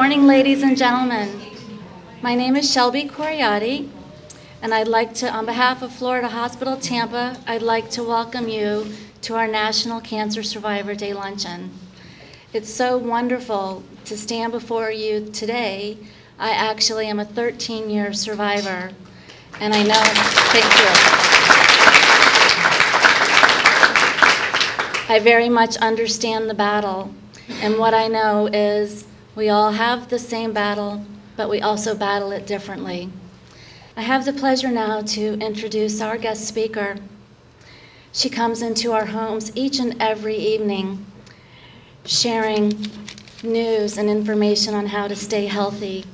morning, ladies and gentlemen. My name is Shelby Coriati, and I'd like to, on behalf of Florida Hospital Tampa, I'd like to welcome you to our National Cancer Survivor Day Luncheon. It's so wonderful to stand before you today. I actually am a 13-year survivor, and I know, thank you. I very much understand the battle, and what I know is we all have the same battle, but we also battle it differently. I have the pleasure now to introduce our guest speaker. She comes into our homes each and every evening, sharing news and information on how to stay healthy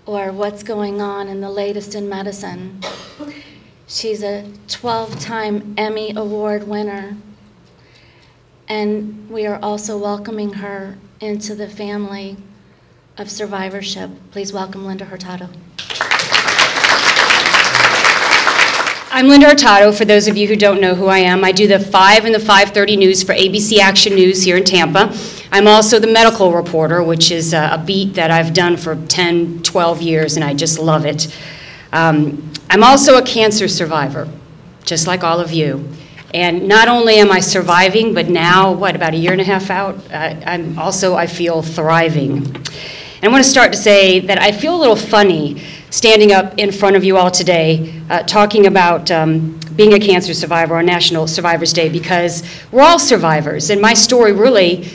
or what's going on in the latest in medicine. She's a 12-time Emmy Award winner, and we are also welcoming her into the family of survivorship. Please welcome Linda Hurtado. I'm Linda Hurtado, for those of you who don't know who I am. I do the 5 and the 5:30 news for ABC Action News here in Tampa. I'm also the medical reporter, which is a beat that I've done for 10, 12 years, and I just love it. I'm also a cancer survivor, just like all of you. And not only am I surviving, but now, about a year and a half out, I feel thriving. And I want to start to say that I feel a little funny standing up in front of you all today talking about being a cancer survivor on National Survivors Day, because we're all survivors, and my story really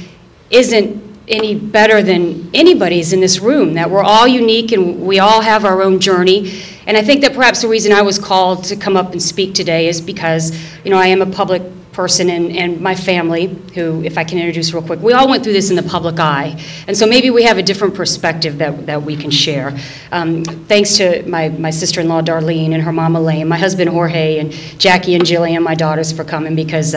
isn't any better than anybody's in this room, that we're all unique and we all have our own journey. And I think that perhaps the reason I was called to come up and speak today is because, I am a public person, and my family, who, if I can introduce real quick, we all went through this in the public eye. And so maybe we have a different perspective that we can share. Thanks to my sister-in-law, Darlene, and her mom, Elaine, my husband, Jorge, and Jackie and Jillian, my daughters, for coming, because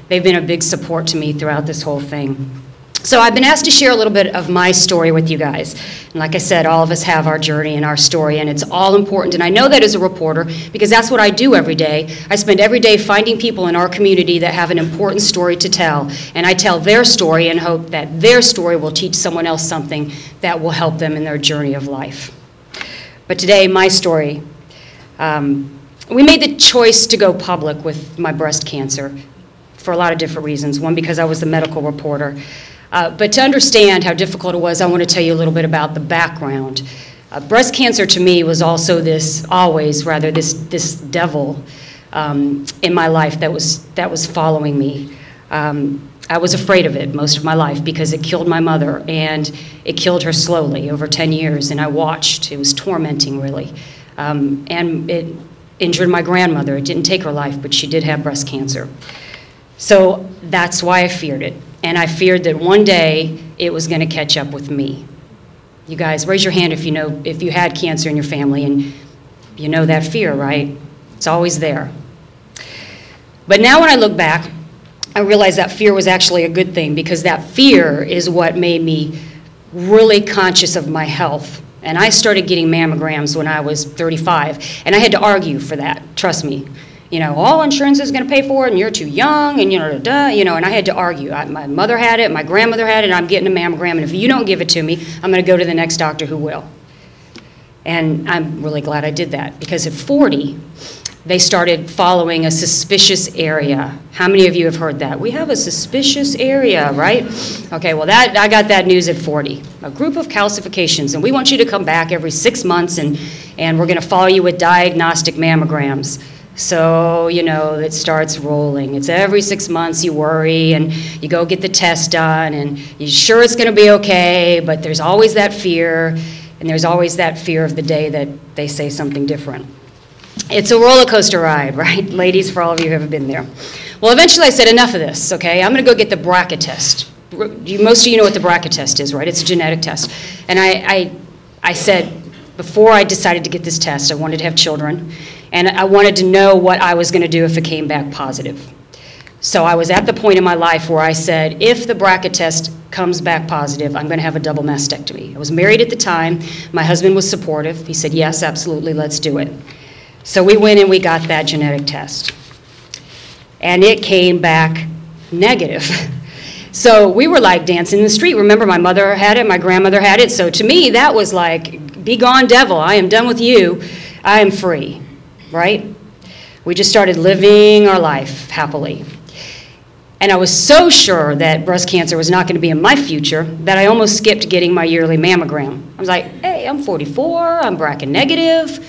they've been a big support to me throughout this whole thing. So I've been asked to share a little bit of my story with you guys. And like I said, all of us have our journey and our story, and it's all important. And I know that as a reporter, because that's what I do every day. I spend every day finding people in our community that have an important story to tell. And I tell their story and hope that their story will teach someone else something that will help them in their journey of life. But today, my story. We made the choice to go public with my breast cancer for a lot of different reasons. One, because I was the medical reporter. But to understand how difficult it was, I want to tell you a little bit about the background. Breast cancer to me was also this devil in my life that was following me. I was afraid of it most of my life because it killed my mother, and it killed her slowly over 10 years, and I watched. It was tormenting, really. And it injured my grandmother. It didn't take her life, but she did have breast cancer. So that's why I feared it. And I feared that one day it was going to catch up with me. You guys, raise your hand if you had cancer in your family, and you know that fear, right? It's always there. But now when I look back, I realize that fear was actually a good thing, because that fear is what made me really conscious of my health. And I started getting mammograms when I was 35, and I had to argue for that, trust me. All insurance is going to pay for it, and you're too young, and and I had to argue. My mother had it, my grandmother had it, and I'm getting a mammogram, and if you don't give it to me, I'm going to go to the next doctor who will. And I'm really glad I did that, because at 40, they started following a suspicious area. How many of you have heard that? We have a suspicious area, right? Okay, well, I got that news at 40. A group of calcifications, and we want you to come back every 6 months, and we're going to follow you with diagnostic mammograms. So, it starts rolling. It's every 6 months you worry, and you go get the test done, and you're sure it's going to be okay, but there's always that fear, and there's always that fear of the day that they say something different. It's a roller coaster ride, right? Ladies, for all of you who have been there. Well, eventually I said, enough of this, okay? I'm going to go get the BRCA test. Most of you know what the BRCA test is, right? It's a genetic test. And I said, before I decided to get this test, I wanted to have children, and I wanted to know what I was going to do if it came back positive. So I was at the point in my life where I said, if the BRCA test comes back positive, I'm going to have a double mastectomy. I was married at the time. My husband was supportive. He said, yes, absolutely, let's do it. So we went and we got that genetic test. And it came back negative. So we were like dancing in the street. Remember, my mother had it, my grandmother had it. So to me, that was like, be gone, devil. I am done with you. I am free, right? We just started living our life happily. And I was so sure that breast cancer was not going to be in my future that I almost skipped getting my yearly mammogram. I was like, hey, I'm 44, I'm BRCA negative,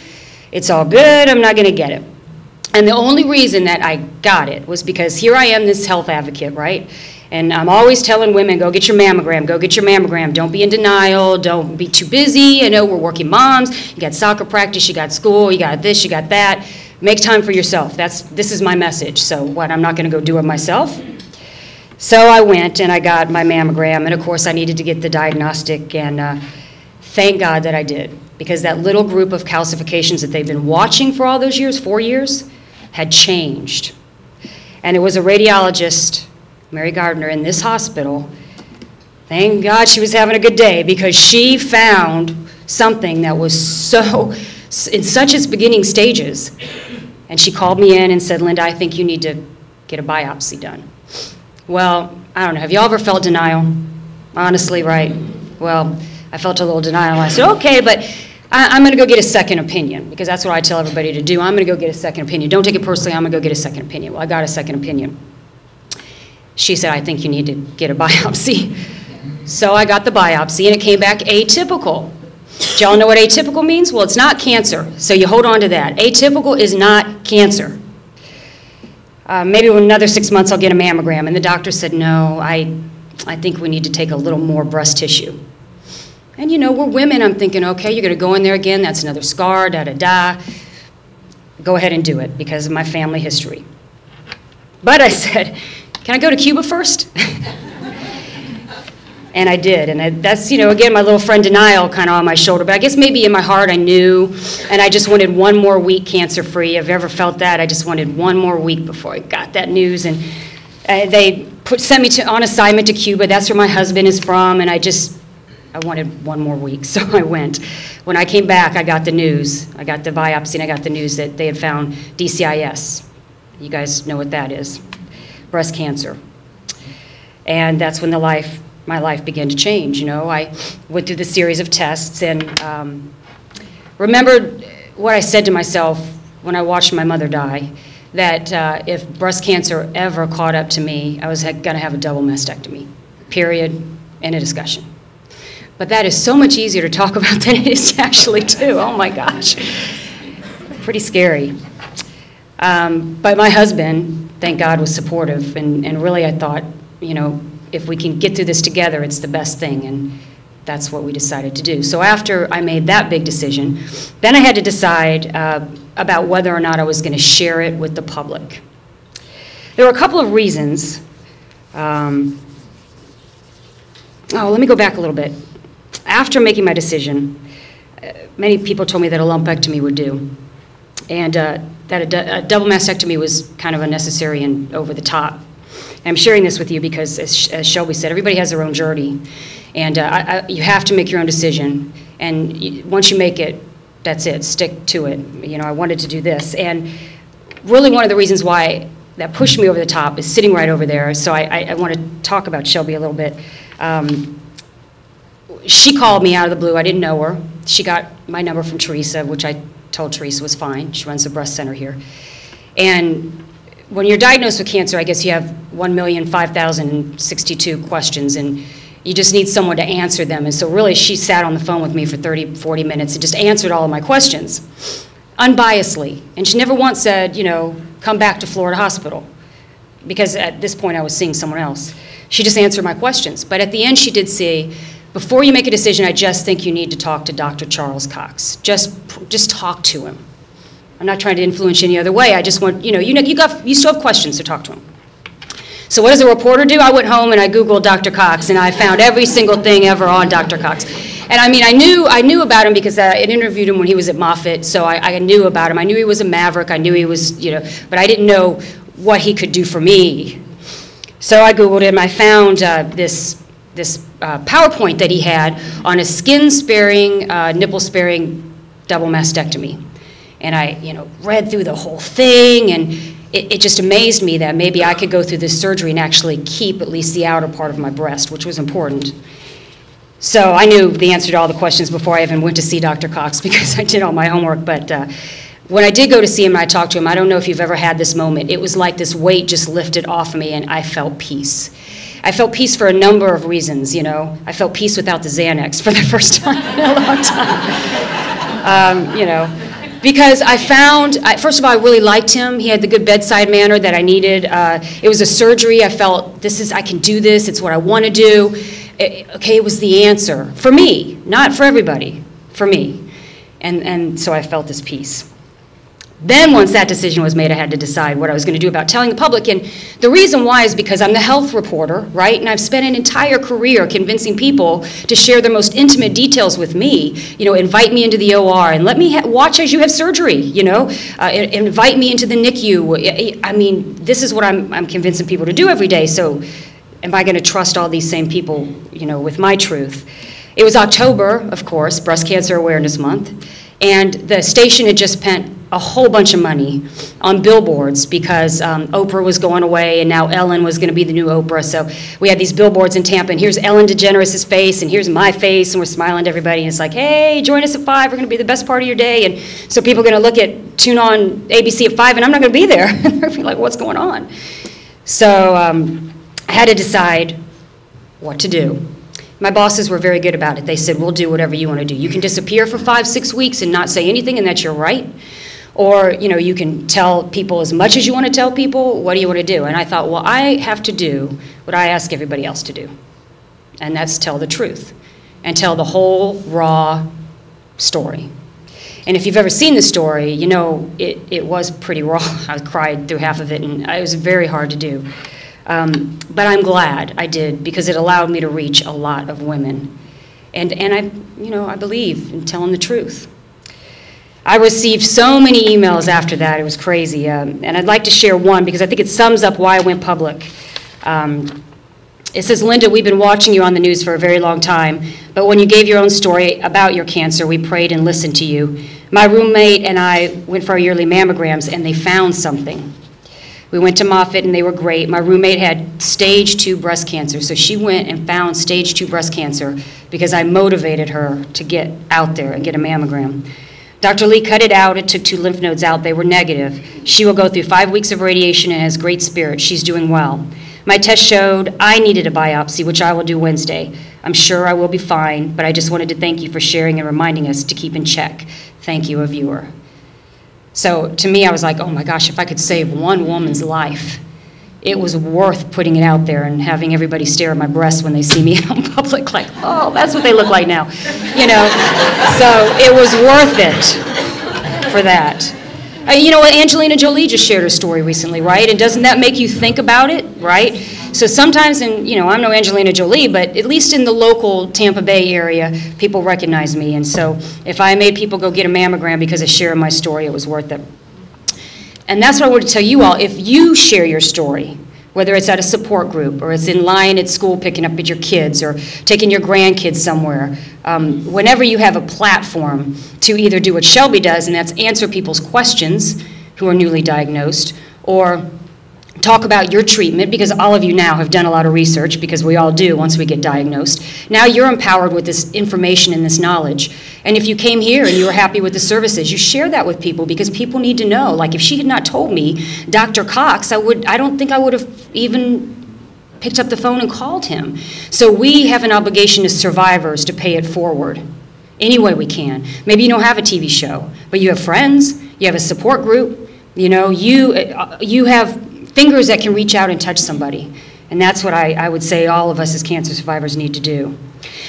it's all good, I'm not going to get it. And the only reason that I got it was because here I am, this health advocate, right? And I'm always telling women, go get your mammogram, go get your mammogram. Don't be in denial, don't be too busy. I know we're working moms, you got soccer practice, you got school, you got this, you got that. Make time for yourself. This is my message. So what, I'm not going to go do it myself? So I went and I got my mammogram, and of course I needed to get the diagnostic, and thank God that I did, because that little group of calcifications that they've been watching for all those years, 4 years, had changed. And it was a radiologist, Mary Gardner, in this hospital. Thank God she was having a good day, because she found something that was so, in such its beginning stages. And she called me in and said, Linda, I think you need to get a biopsy done. Well, I don't know, have you all ever felt denial? Honestly, right? Well, I felt a little denial. I said, okay, but I'm going to go get a second opinion, because that's what I tell everybody to do. I'm going to go get a second opinion. Don't take it personally, I'm going to go get a second opinion. Well, I got a second opinion. She said, I think you need to get a biopsy. So I got the biopsy, and it came back atypical. Do y'all know what atypical means? Well, it's not cancer, so you hold on to that. Atypical is not cancer. Maybe in another 6 months I'll get a mammogram. And the doctor said, no, I think we need to take a little more breast tissue. And you know, we're women. I'm thinking, okay, you're going to go in there again. That's another scar, da-da-da. Go ahead and do it because of my family history. But I said, can I go to Cuba first? And I did. And that's, you know, again, my little friend denial kind of on my shoulder. But I guess maybe in my heart I knew, and I just wanted one more week cancer-free. If you ever felt that, I just wanted one more week before I got that news. And they sent me on assignment to Cuba. That's where my husband is from. And I wanted one more week, so I went. When I came back, I got the news. I got the biopsy, and I got the news that they had found DCIS. You guys know what that is, breast cancer. And that's when my life began to change. You know, I went through the series of tests, and remembered what I said to myself when I watched my mother die, that if breast cancer ever caught up to me, I was going to have a double mastectomy, period, end of discussion. But that is so much easier to talk about than it is to actually do. Oh my gosh. Pretty scary. But my husband, thank God, was supportive. And really I thought, you know, if we can get through this together, it's the best thing. And that's what we decided to do. So after I made that big decision, then I had to decide about whether or not I was going to share it with the public. There were a couple of reasons. Let me go back a little bit. After making my decision, many people told me that a lumpectomy would do, and that a double mastectomy was kind of unnecessary and over the top. And I'm sharing this with you because, as Shelby said, everybody has their own journey, and you have to make your own decision. And once you make it, that's it. Stick to it. You know, I wanted to do this, and really one of the reasons why that pushed me over the top is sitting right over there. So I want to talk about Shelby a little bit. She called me out of the blue. I didn't know her. She got my number from Teresa, which I told Teresa was fine. She runs the breast center here. And when you're diagnosed with cancer, I guess you have 1,005,062 questions, and you just need someone to answer them. And so really, she sat on the phone with me for 30, 40 minutes and just answered all of my questions, unbiasedly. And she never once said, you know, come back to Florida Hospital, because at this point I was seeing someone else. She just answered my questions. But at the end, she did say, before you make a decision, I just think you need to talk to Dr. Charles Cox. Just talk to him. I'm not trying to influence you any other way. I just want, you still have questions, so talk to him. So what does a reporter do? I went home and I Googled Dr. Cox, and I found every single thing ever on Dr. Cox. And I mean, I knew about him because I had interviewed him when he was at Moffitt, so I knew about him. I knew he was a maverick. I knew he was, but I didn't know what he could do for me. So I Googled him. I found this PowerPoint that he had on a skin-sparing, nipple-sparing double mastectomy. And I, read through the whole thing, and it just amazed me that maybe I could go through this surgery and actually keep at least the outer part of my breast, which was important. So I knew the answer to all the questions before I even went to see Dr. Cox because I did all my homework. But when I did go to see him and I talked to him, I don't know if you've ever had this moment. It was like this weight just lifted off of me and I felt peace. I felt peace for a number of reasons, you know. I felt peace without the Xanax for the first time in a long time. You know, because I found, first of all, I really liked him. He had the good bedside manner that I needed. It was a surgery. I felt, I can do this. It's what I want to do. It was the answer for me, not for everybody, for me. And so I felt this peace. Then once that decision was made, I had to decide what I was going to do about telling the public. And the reason why is because I'm the health reporter, right? And I've spent an entire career convincing people to share their most intimate details with me. You know, invite me into the OR and let me watch as you have surgery, you know. Invite me into the NICU. I mean, this is what I'm convincing people to do every day. So am I going to trust all these same people, you know, with my truth? It was October, of course, Breast Cancer Awareness Month. And the station had just spent a whole bunch of money on billboards because Oprah was going away and now Ellen was going to be the new Oprah. So we had these billboards in Tampa and here's Ellen DeGeneres' face and here's my face and we're smiling to everybody and it's like, hey, join us at 5, we're going to be the best part of your day. And so people are going to tune on ABC at 5 and I'm not going to be there. And they're going to be like, what's going on? So I had to decide what to do. My bosses were very good about it. They said, we'll do whatever you want to do. You can disappear for 5-6 weeks and not say anything and that's your right. Or, you know, you can tell people as much as you want to tell people. What do you want to do? And I thought, well, I have to do what I ask everybody else to do. And that's tell the truth and tell the whole raw story. And if you've ever seen the story, you know, it was pretty raw. I cried through half of it and it was very hard to do. But I'm glad I did because it allowed me to reach a lot of women. And I believe in telling the truth. I received so many emails after that, it was crazy. And I'd like to share one because I think it sums up why I went public. It says, Linda, we've been watching you on the news for a very long time, but when you gave your own story about your cancer, we prayed and listened to you. My roommate and I went for our yearly mammograms and they found something. We went to Moffitt and they were great. My roommate had stage 2 breast cancer, so she went and found stage 2 breast cancer because I motivated her to get out there and get a mammogram. Dr. Lee cut it out. It took 2 lymph nodes out. They were negative. She will go through 5 weeks of radiation and has great spirit. She's doing well. My test showed I needed a biopsy, which I will do Wednesday. I'm sure I will be fine, but I just wanted to thank you for sharing and reminding us to keep in check. Thank you, a viewer. So to me, I was like, oh my gosh, if I could save one woman's life, it was worth putting it out there and having everybody stare at my breasts when they see me out in public, like, oh, that's what they look like now, you know. So it was worth it for that. You know what, Angelina Jolie just shared her story recently, right? And doesn't that make you think about it, right? So sometimes, and you know, I'm no Angelina Jolie, but at least in the local Tampa Bay area, people recognize me. And so if I made people go get a mammogram because of sharing my story, it was worth it. And that's what I want to tell you all. If you share your story, whether it's at a support group or it's in line at school picking up your kids or taking your grandkids somewhere, whenever you have a platform to either do what Shelby does, and that's answer people's questions who are newly diagnosed, or talk about your treatment, because all of you now have done a lot of research, because we all do once we get diagnosed. Now you're empowered with this information and this knowledge. And if you came here and you were happy with the services, you share that with people, because people need to know. Like, if she had not told me Dr. Cox, I don't think I would have even picked up the phone and called him. So we have an obligation as survivors to pay it forward any way we can. Maybe you don't have a TV show, but you have friends, you have a support group, you know, you have fingers that can reach out and touch somebody. And that's what I would say all of us as cancer survivors need to do.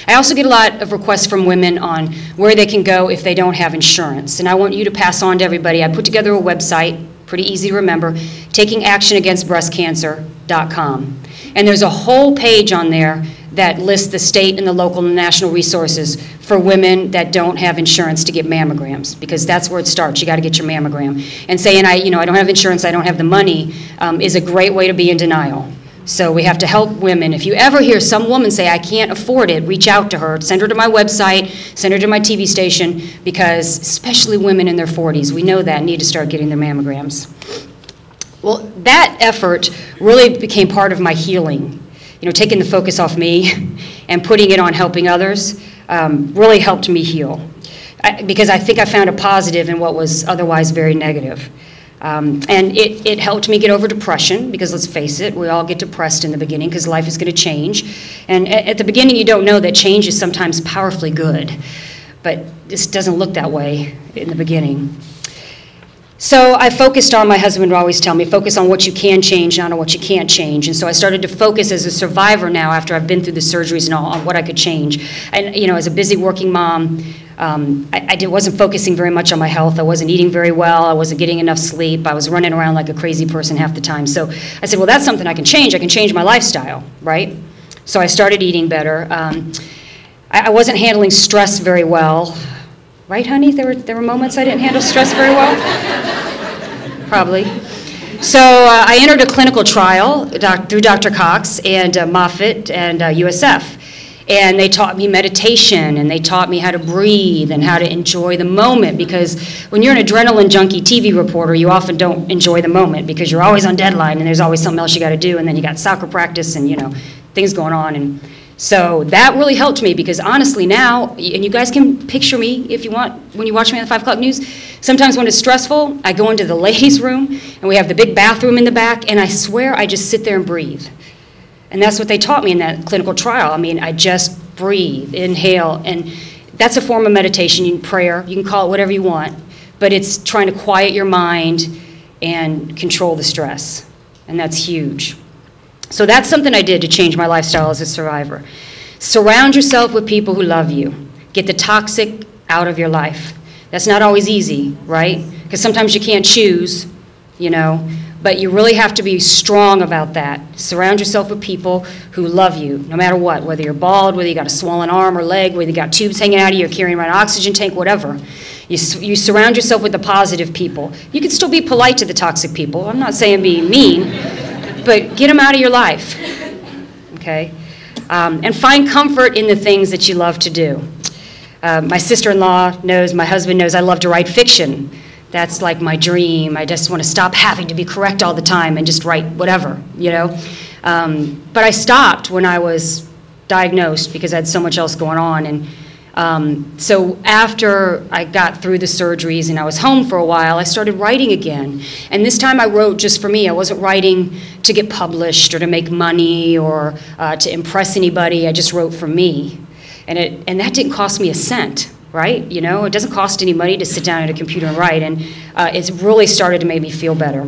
I also get a lot of requests from women on where they can go if they don't have insurance. And I want you to pass on to everybody. I put together a website, pretty easy to remember, takingactionagainstbreastcancer.com. And there's a whole page on there that lists the state and the local and national resources for women that don't have insurance to get mammograms, because that's where it starts. You got to get your mammogram. And saying, I don't have insurance, I don't have the money, is a great way to be in denial. So we have to help women. If you ever hear some woman say, I can't afford it, reach out to her, send her to my website, send her to my TV station, because especially women in their 40s, we know that, need to start getting their mammograms. Well, that effort really became part of my healing. You know, taking the focus off me and putting it on helping others really helped me heal. Because I think I found a positive in what was otherwise very negative. And it helped me get over depression, because let's face it, we all get depressed in the beginning because life is going to change. And at the beginning, you don't know that change is sometimes powerfully good. But this doesn't look that way in the beginning. So I focused on, my husband would always tell me, focus on what you can change, not on what you can't change. And so I started to focus as a survivor now, after I've been through the surgeries and all, on what I could change. And, you know, as a busy working mom, I wasn't focusing very much on my health. I wasn't eating very well. I wasn't getting enough sleep. I was running around like a crazy person half the time. So I said, well, that's something I can change. I can change my lifestyle, right? So I started eating better. I wasn't handling stress very well. Right, honey? There were moments I didn't handle stress very well? Probably. So I entered a clinical trial through Dr. Cox and Moffitt and USF. And they taught me meditation, and they taught me how to breathe and how to enjoy the moment, because when you're an adrenaline junkie TV reporter, you often don't enjoy the moment because you're always on deadline and there's always something else you got to do, and then you got soccer practice and, you know, things going on. And so that really helped me, because honestly now, and you guys can picture me if you want when you watch me on the 5 o'clock news, sometimes when it's stressful, I go into the ladies' room and we have the big bathroom in the back, and I swear I just sit there and breathe. And that's what they taught me in that clinical trial. I mean, I just breathe, inhale, and that's a form of meditation, prayer, you can call it whatever you want, but it's trying to quiet your mind and control the stress, and that's huge. So that's something I did to change my lifestyle as a survivor. Surround yourself with people who love you. Get the toxic out of your life. That's not always easy, right? Because sometimes you can't choose, you know, but you really have to be strong about that. Surround yourself with people who love you, no matter what, whether you're bald, whether you got a swollen arm or leg, whether you got tubes hanging out of you, or carrying around an oxygen tank, whatever. You surround yourself with the positive people. You can still be polite to the toxic people. I'm not saying be mean, but get them out of your life, okay? And find comfort in the things that you love to do. My sister-in-law knows, my husband knows I love to write fiction. That's like my dream. I just want to stop having to be correct all the time and just write whatever, you know? But I stopped when I was diagnosed because I had so much else going on. And so after I got through the surgeries and I was home for a while, I started writing again. And this time I wrote just for me. I wasn't writing to get published or to make money or to impress anybody. I just wrote for me. And that didn't cost me a cent. Right? You know, it doesn't cost any money to sit down at a computer and write, and it's really started to make me feel better.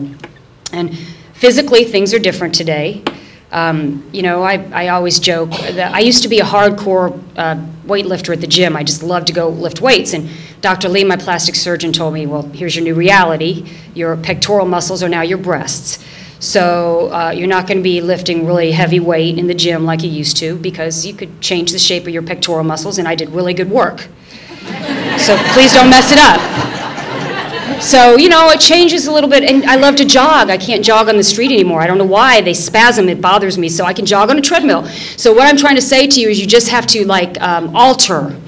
And physically, things are different today. You know, I always joke that I used to be a hardcore weightlifter at the gym. I just loved to go lift weights, and Dr. Lee, my plastic surgeon, told me, well, here's your new reality. Your pectoral muscles are now your breasts. So you're not going to be lifting really heavy weight in the gym like you used to, because you could change the shape of your pectoral muscles, and I did really good work. So please don't mess it up. So, you know, it changes a little bit, and I love to jog. I can't jog on the street anymore. I don't know why. They spasm, it bothers me, so I can jog on a treadmill. So what I'm trying to say to you is you just have to, like, alter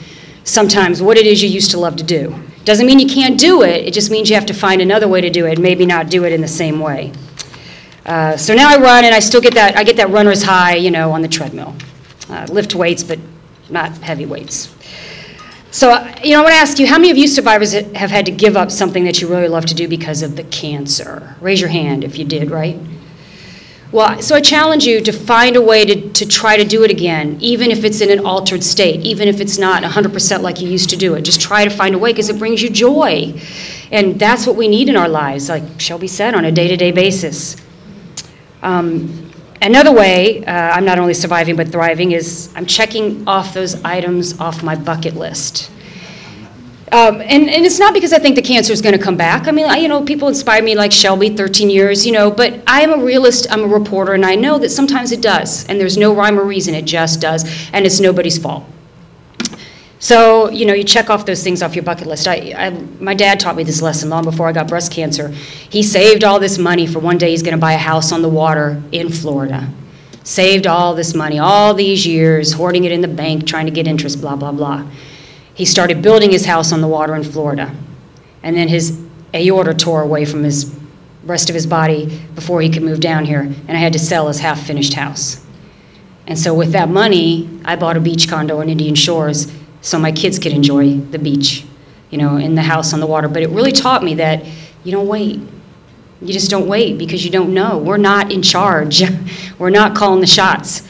sometimes what it is you used to love to do. Doesn't mean you can't do it, it just means you have to find another way to do it, maybe not do it in the same way. So now I run, and I still get that, I get that runner's high, you know, on the treadmill. Lift weights, but not heavy weights. So, you know, I want to ask you, how many of you survivors have had to give up something that you really love to do because of the cancer? Raise your hand if you did, right? Well, so I challenge you to find a way to try to do it again, even if it's in an altered state, even if it's not 100% like you used to do it. Just try to find a way, because it brings you joy. And that's what we need in our lives, like Shelby said, on a day-to-day basis. Another way I'm not only surviving but thriving is I'm checking off those items off my bucket list. And it's not because I think the cancer is going to come back. I mean, you know, people inspire me like Shelby, 13 years, you know, but I am a realist, I'm a reporter, and I know that sometimes it does, and there's no rhyme or reason, it just does, and it's nobody's fault. So, you know, you check off those things off your bucket list. My dad taught me this lesson long before I got breast cancer. He saved all this money for one day he's going to buy a house on the water in Florida. Saved all this money, all these years, hoarding it in the bank, trying to get interest, blah, blah, blah. He started building his house on the water in Florida. And then his aorta tore away from his rest of his body before he could move down here, and I had to sell his half-finished house. And so with that money, I bought a beach condo in Indian Shores so my kids could enjoy the beach, you know, in the house on the water. But it really taught me that you don't wait. You just don't wait because you don't know. We're not in charge. We're not calling the shots.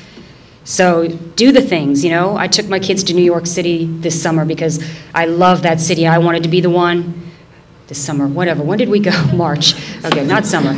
So do the things, you know. I took my kids to New York City this summer because I love that city. I wanted to be the one this summer, whatever. When did we go? March. Okay, not summer.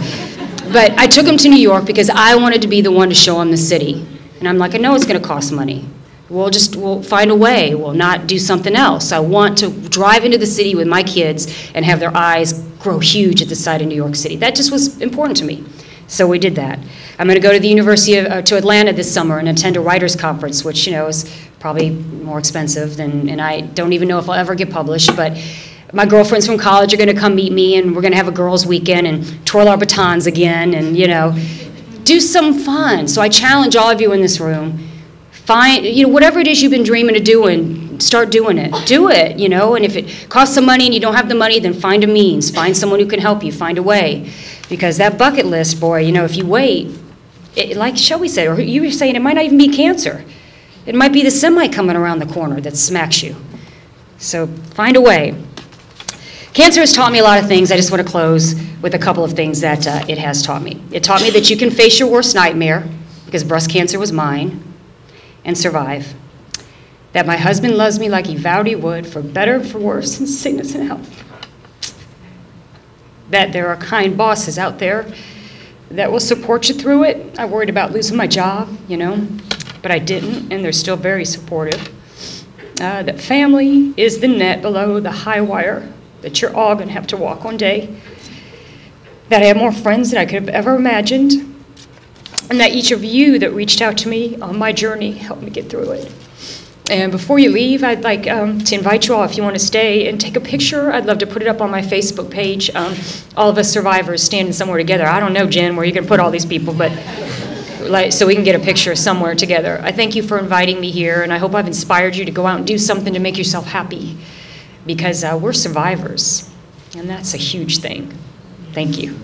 But I took them to New York because I wanted to be the one to show them the city. And I'm like, I know it's going to cost money. We'll find a way. We'll not do something else. I want to drive into the city with my kids and have their eyes grow huge at the sight of New York City. That just was important to me. So we did that. I'm going to go to the University of to Atlanta this summer and attend a writers' conference, which, you know, is probably more expensive than, and I don't even know if I'll ever get published, but my girlfriends from college are going to come meet me, and we're going to have a girls' weekend and twirl our batons again and, you know, do some fun. So I challenge all of you in this room, find, you know, whatever it is you've been dreaming of doing, start doing it. Do it, you know, and if it costs some money and you don't have the money, then find a means. Find someone who can help you. Find a way. Because that bucket list, boy, you know, if you wait, like Shelby said, or you were saying, it might not even be cancer. It might be the semi coming around the corner that smacks you. So find a way. Cancer has taught me a lot of things. I just want to close with a couple of things that it has taught me. It taught me that you can face your worst nightmare, because breast cancer was mine, and survive. That my husband loves me like he vowed he would, for better, for worse, in sickness and health. That there are kind bosses out there that will support you through it. I worried about losing my job, you know, but I didn't, and they're still very supportive. That family is the net below the high wire that you're all going to have to walk one day. That I have more friends than I could have ever imagined. And that each of you that reached out to me on my journey helped me get through it. And before you leave, I'd like to invite you all, if you want to stay and take a picture. I'd love to put it up on my Facebook page. All of us survivors standing somewhere together. I don't know, Jen, where you can put all these people, but so we can get a picture somewhere together. I thank you for inviting me here, and I hope I've inspired you to go out and do something to make yourself happy, because we're survivors, and that's a huge thing. Thank you.